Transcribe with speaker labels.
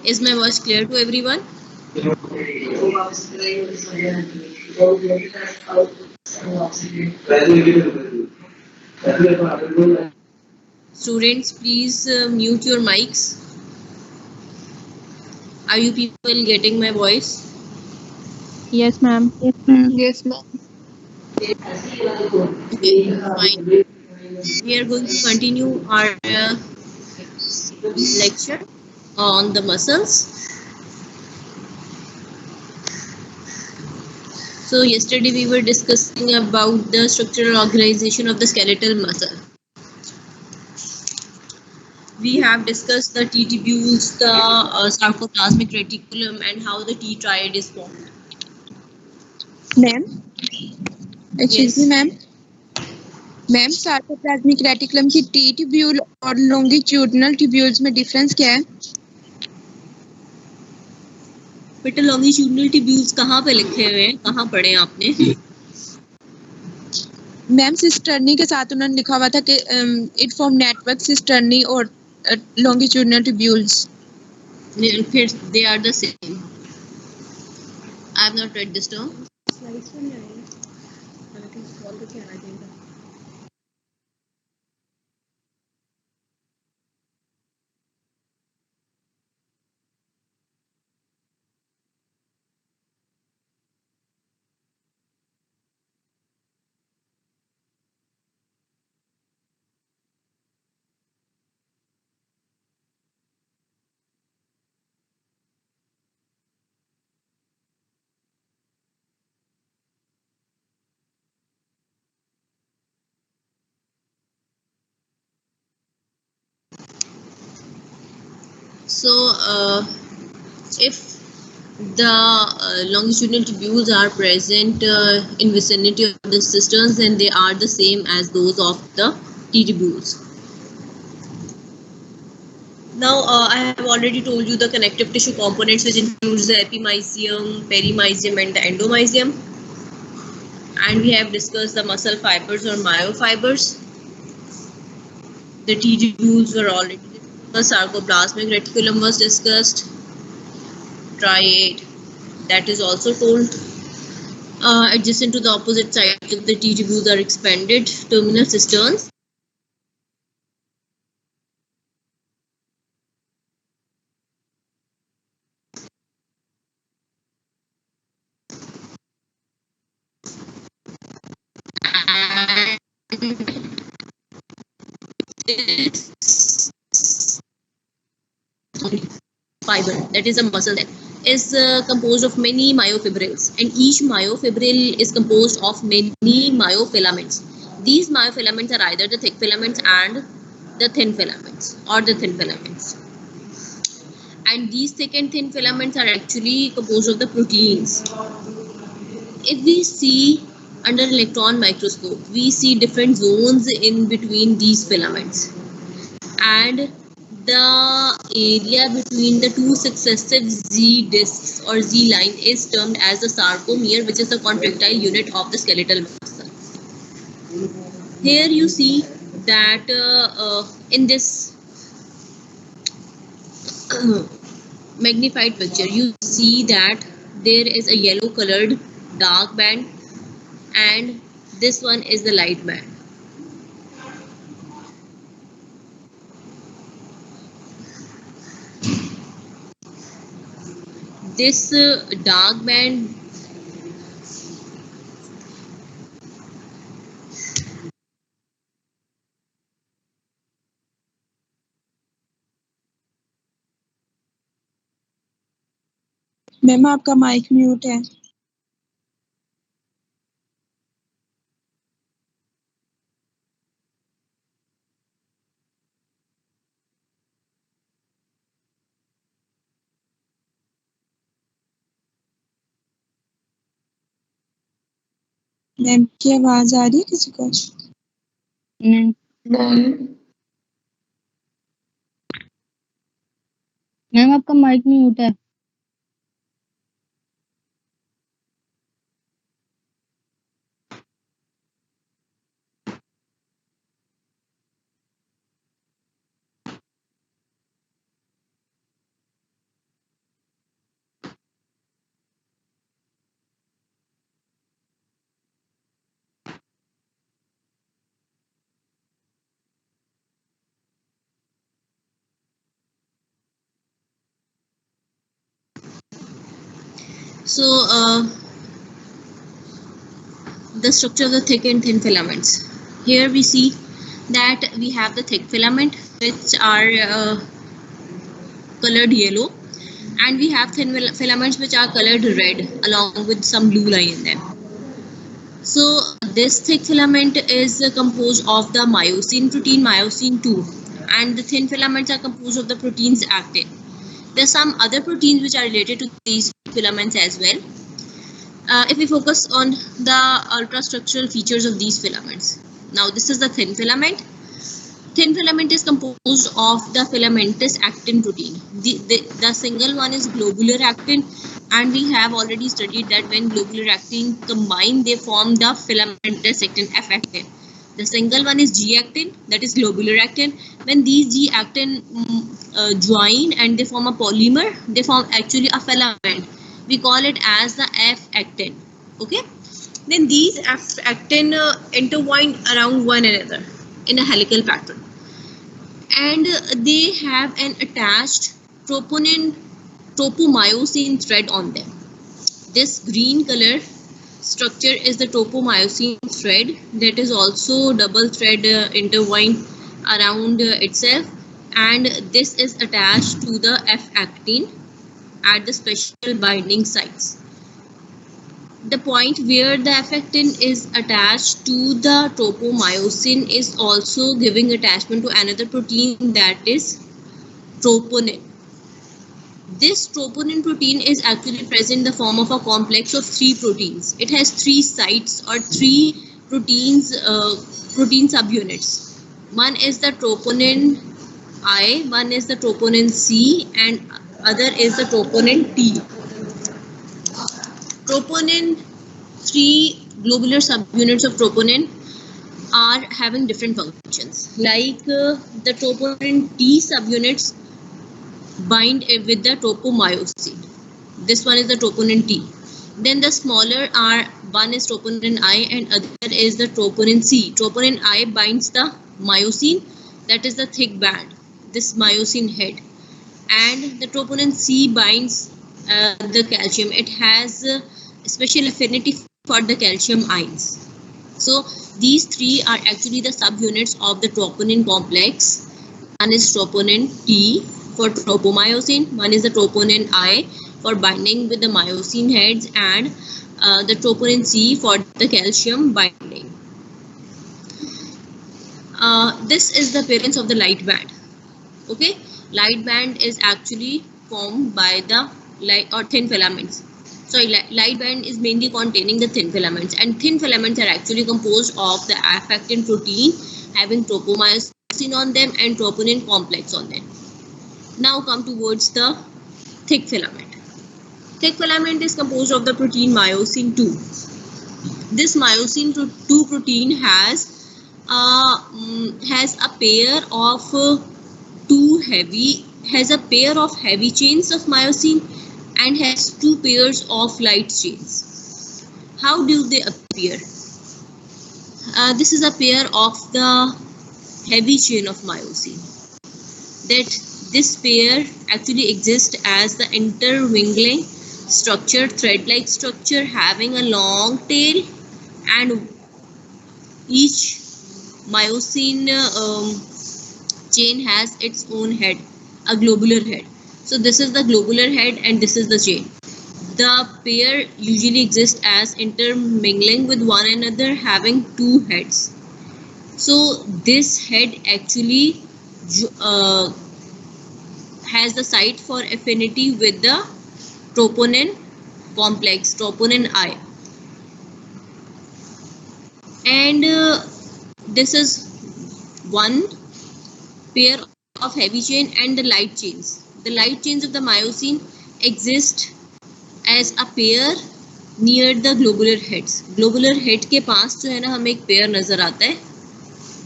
Speaker 1: Is my voice clear to everyone? Students, please mute your mics. Are you people getting my voice?
Speaker 2: Yes, ma'am.
Speaker 3: Yes, ma'am.
Speaker 1: Okay, fine. We are going to continue our lecture on the muscles. So yesterday we were discussing about the structural organization of the skeletal muscle. We have discussed the T tubules, the sarcoplasmic reticulum, and how the T triad is formed.
Speaker 3: Ma'am, excuse me,
Speaker 1: Yes.
Speaker 3: ma'am. Ma'am sarcoplasmic reticulum की T tubule और longitudinal tubules में difference क्या है?
Speaker 1: बेटा longitudinal tubules कहाँ पे लिखे हुए हैं, कहाँ पढ़े आपने?
Speaker 3: मैम सिस्टर्नी के साथ उन्होंने लिखा हुआ था कि इट फॉर्म नेटवर्क सिस्टर्नी और लॉन्गिट्यूडिनल ट्यूब्यूल्स.
Speaker 1: फिर they are the same. I have not read this term.
Speaker 2: Slides में नहीं आएगा, हालांकि सॉल्व करके आना चाहिए.
Speaker 1: So if the longitudinal tubules are present in vicinity of the cisterns, then they are the same as those of the T tubules. Now I have already told you the connective tissue components, which includes the epimysium, perimysium, and the endomysium. And we have discussed the muscle fibers or myofibers. The T tubules were already discussed. Sarcoplasmic reticulum was discussed. Triad, that is also told. Adjacent to the opposite side of the T tubules are expanded terminal cisterns. Fiber, that is a muscle cell, is composed of many myofibrils, and each myofibril is composed of many myofilaments. These myofilaments are either the thick filaments and the thin filaments, or the thin filaments. And these thick and thin filaments are actually composed of the proteins. If we see under electron microscope, we see different zones in between these filaments, and the area between the two successive Z discs or Z line is termed as the sarcomere, which is the contractile unit of the skeletal muscle. Here you see that in this magnified picture, you see that there is a yellow colored dark band, and this one is the light band. This dark band
Speaker 3: ma'am आपका mic mute है. Ma'am की आवाज आ रही है किसी को?
Speaker 2: नहीं ma'am, आपका माइक म्यूट है.
Speaker 1: So the structure of the thick and thin filaments. Here we see that we have the thick filament, which are colored yellow, and we have thin filaments which are colored red along with some blue line in them. So this thick filament is composed of the myosin protein, myosin 2, and the thin filaments are composed of the proteins actin. There are some other proteins which are related to these filaments as well. If we focus on the ultrastructural features of these filaments. Now this is the thin filament. Thin filament is composed of the filamentous actin protein. The single one is globular actin, and we have already studied that when globular actin combine, they form the filamentous actin, F-actin. The single one is G-actin, that is globular actin. When these G-actin join and they form a polymer, they form actually a filament. We call it as the F-actin. Okay. Then these F-actin intertwine around one another in a helical pattern, and they have an attached tropomyosin thread on them. This green color structure is the tropomyosin thread that is also double thread intertwined around itself, and this is attached to the F-actin at the special binding sites. The point where the F-actin is attached to the tropomyosin is also giving attachment to another protein, that is troponin. This troponin protein is actually present in the form of a complex of 3 proteins. It has 3 sites or 3 protein subunits. One is the troponin I, one is the troponin C, and other is the troponin T. Troponin, 3 globular subunits of troponin are having different functions. Like the troponin T subunits bind with the tropomyosin. This one is the troponin T. Then the smaller are, one is troponin I and other is the troponin C. Troponin I binds the myosin, that is the thick band, this myosin head, and the troponin C binds the calcium. It has special affinity for the calcium ions. So these 3 are actually the subunits of the troponin complex. One is troponin T for tropomyosin, one is the troponin I for binding with the myosin heads, and the troponin C for the calcium binding. This is the appearance of the light band. Okay, light band is actually formed by the light or thin filaments. Sorry, light band is mainly containing the thin filaments, and thin filaments are actually composed of the F-actin protein having tropomyosin on them and troponin complex on them. Now come towards the thick filament. Thick filament is composed of the protein myosin 2. This myosin 2 protein has a pair of heavy chains of myosin and has 2 pairs of light chains. How do they appear? This is a pair of the heavy chain of myosin. This pair actually exists as the intermingling structure, thread-like structure having a long tail, and each myosin chain has its own head, a globular head. So this is the globular head and this is the chain. The pair usually exists as intermingling with one another having 2 heads. So this head actually has the site for affinity with the troponin complex, troponin I. And this is one pair of heavy chain and the light chains. The light chains of the myosin exist as a pair near the globular heads. Globular head के पास जो है ना हमें एक pair नजर आता है